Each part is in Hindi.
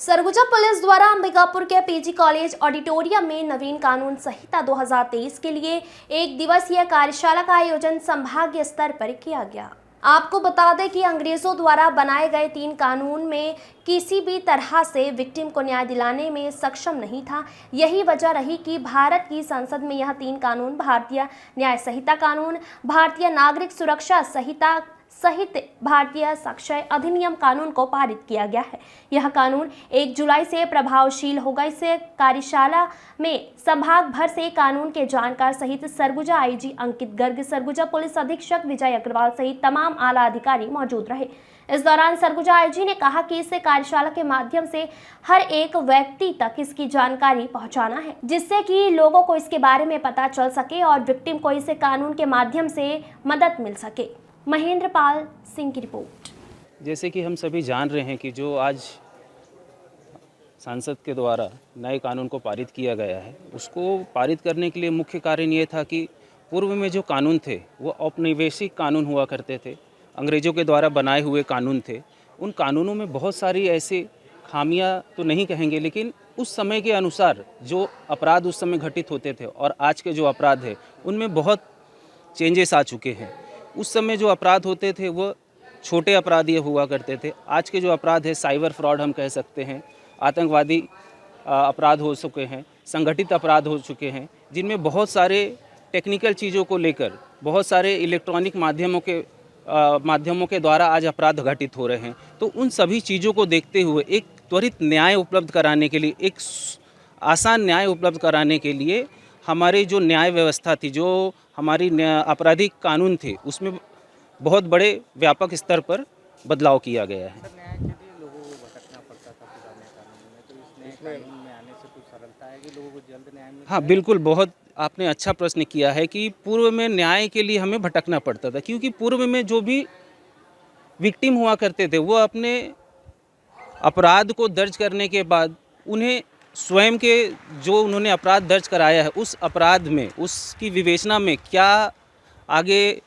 सरगुजा पुलिस द्वारा अंबिकापुर के पीजी कॉलेज ऑडिटोरियम में नवीन कानून संहिता 2023 के लिए एक दिवसीय कार्यशाला का आयोजन संभागीय स्तर पर किया गया। आपको बता दें कि अंग्रेजों द्वारा बनाए गए 3 कानून में किसी भी तरह से विक्टिम को न्याय दिलाने में सक्षम नहीं था। यही वजह रही कि भारत की संसद में यह 3 कानून भारतीय न्याय संहिता कानून, भारतीय नागरिक सुरक्षा संहिता सहित भारतीय साक्ष्य अधिनियम कानून को पारित किया गया है। यह कानून 1 जुलाई से प्रभावशील होगा। इस कार्यशाला में संभाग भर से कानून के जानकार सहित सरगुजा आईजी अंकित गर्ग, सरगुजा पुलिस अधीक्षक विजय अग्रवाल सहित तमाम आला अधिकारी मौजूद रहे। इस दौरान सरगुजा आईजी ने कहा कि इस कार्यशाला के माध्यम से हर एक व्यक्ति तक इसकी जानकारी पहुंचाना है, जिससे कि लोगों को इसके बारे में पता चल सके और विक्टिम को इस कानून के माध्यम से मदद मिल सके। महेंद्र पाल सिंह की रिपोर्ट। जैसे कि हम सभी जान रहे हैं कि जो आज सांसद के द्वारा नए कानून को पारित किया गया है, उसको पारित करने के लिए मुख्य कारण ये था कि पूर्व में जो कानून थे वो औपनिवेशिक कानून हुआ करते थे, अंग्रेज़ों के द्वारा बनाए हुए कानून थे। उन कानूनों में बहुत सारी ऐसी खामियां तो नहीं कहेंगे, लेकिन उस समय के अनुसार जो अपराध उस समय घटित होते थे और आज के जो अपराध है उनमें बहुत चेंजेस आ चुके हैं। उस समय जो अपराध होते थे वो छोटे अपराध ये हुआ करते थे। आज के जो अपराध है साइबर फ्रॉड हम कह सकते हैं, आतंकवादी अपराध हो चुके हैं, संगठित अपराध हो चुके हैं, जिनमें बहुत सारे टेक्निकल चीज़ों को लेकर बहुत सारे इलेक्ट्रॉनिक माध्यमों के द्वारा आज अपराध घटित हो रहे हैं। तो उन सभी चीज़ों को देखते हुए एक त्वरित न्याय उपलब्ध कराने के लिए, एक आसान न्याय उपलब्ध कराने के लिए हमारी जो न्याय व्यवस्था थी, जो हमारी आपराधिक कानून थे, उसमें बहुत बड़े व्यापक स्तर पर बदलाव किया गया है। न्याय के लिए लोगों को भटकना पड़ता था पुराने कानून में, तो इस नए कानून में आने से कुछ सरलता है कि लोगों को जल्द न्याय मिल। हाँ बिल्कुल, बहुत आपने अच्छा प्रश्न किया है कि पूर्व में न्याय के लिए हमें भटकना पड़ता था, क्योंकि पूर्व में जो भी विक्टिम हुआ करते थे वो अपने अपराध को दर्ज करने के बाद उन्हें स्वयं के जो उन्होंने अपराध दर्ज कराया है उस अपराध में, उसकी विवेचना में क्या आगे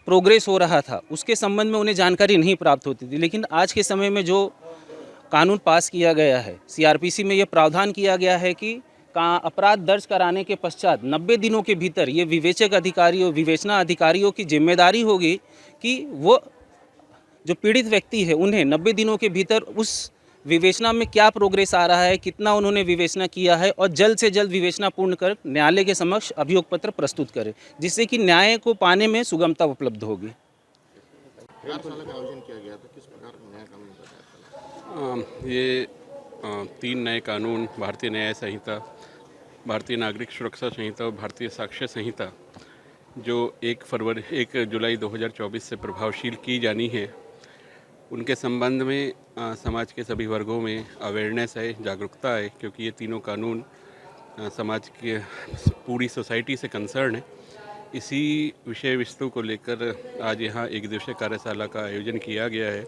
प्रोग्रेस हो रहा था, उसके संबंध में उन्हें जानकारी नहीं प्राप्त होती थी। लेकिन आज के समय में जो कानून पास किया गया है, सीआरपीसी में यह प्रावधान किया गया है कि अपराध दर्ज कराने के पश्चात 90 दिनों के भीतर ये विवेचक अधिकारियों, विवेचना अधिकारियों की जिम्मेदारी होगी कि वो जो पीड़ित व्यक्ति है उन्हें 90 दिनों के भीतर उस विवेचना में क्या प्रोग्रेस आ रहा है, कितना उन्होंने विवेचना किया है, और जल्द से जल्द विवेचना पूर्ण कर न्यायालय के समक्ष अभियोग पत्र प्रस्तुत करें, जिससे कि न्याय को पाने में सुगमता उपलब्ध होगी। कार्यशाला का आयोजन किया गया था, किस प्रकार नया कानून बताया? ये 3 नए कानून, भारतीय न्याय संहिता, भारतीय नागरिक सुरक्षा संहिता और भारतीय साक्ष्य संहिता, जो 1 जुलाई 2024 से प्रभावशील की जानी है, उनके संबंध में समाज के सभी वर्गों में अवेयरनेस है, जागरूकता है, क्योंकि ये तीनों कानून समाज के पूरी सोसाइटी से कंसर्न है। इसी विषय वस्तु को लेकर आज यहाँ एक दिवसीय कार्यशाला का आयोजन किया गया है,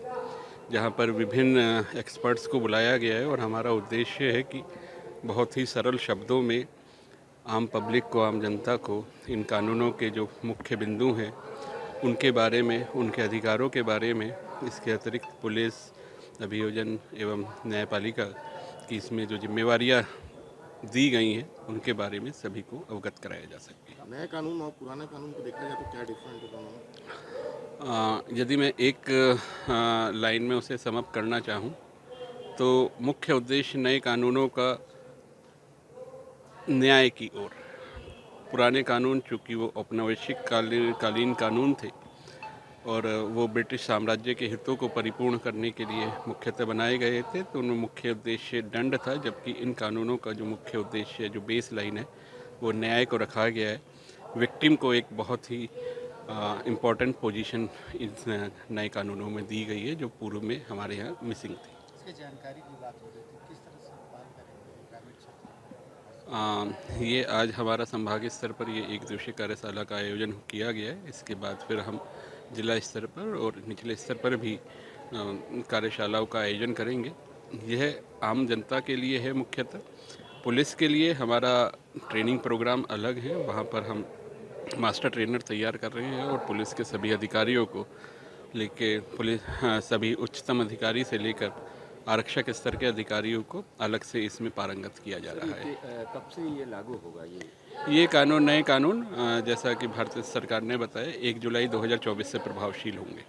जहाँ पर विभिन्न एक्सपर्ट्स को बुलाया गया है और हमारा उद्देश्य है कि बहुत ही सरल शब्दों में आम पब्लिक को, आम जनता को इन कानूनों के जो मुख्य बिंदु हैं उनके बारे में, उनके अधिकारों के बारे में, इसके अतिरिक्त पुलिस, अभियोजन एवं न्यायपालिका की इसमें जो जिम्मेवारियां दी गई हैं उनके बारे में सभी को अवगत कराया जा सके। नए कानून और पुराने कानून को देखा जाए तो क्या डिफरेंट है दोनों में? यदि मैं एक लाइन में उसे समअप करना चाहूँ तो मुख्य उद्देश्य नए कानूनों का न्याय की ओर। पुराने कानून चूँकि वो औपनिवेशिक कालीन कानून थे और वो ब्रिटिश साम्राज्य के हितों को परिपूर्ण करने के लिए मुख्यतः बनाए गए थे, तो उनमें मुख्य उद्देश्य दंड था, जबकि इन कानूनों का जो मुख्य उद्देश्य है, जो बेस लाइन है, वो न्याय को रखा गया है। विक्टिम को एक बहुत ही इम्पॉर्टेंट पोजीशन इन नए कानूनों में दी गई है, जो पूर्व में हमारे यहाँ मिसिंग थी। इसकी जानकारी की बात हो रही थी, किस तरह से पालन करेंगे ग्रामीण क्षेत्र में? ये आज हमारा संभागीय स्तर पर ये एक दिवसीय कार्यशाला का आयोजन किया गया है। इसके बाद फिर हम जिला स्तर पर और निचले स्तर पर भी कार्यशालाओं का आयोजन करेंगे। यह आम जनता के लिए है मुख्यतः। पुलिस के लिए हमारा ट्रेनिंग प्रोग्राम अलग है, वहाँ पर हम मास्टर ट्रेनर तैयार कर रहे हैं और पुलिस के सभी अधिकारियों को लेके सभी उच्चतम अधिकारी से लेकर आरक्षक स्तर के अधिकारियों को अलग से इसमें पारंगत किया जा रहा है। कब से ये लागू होगा ये कानून नए कानून जैसा कि भारत सरकार ने बताया 1 जुलाई 2024 से प्रभावशील होंगे।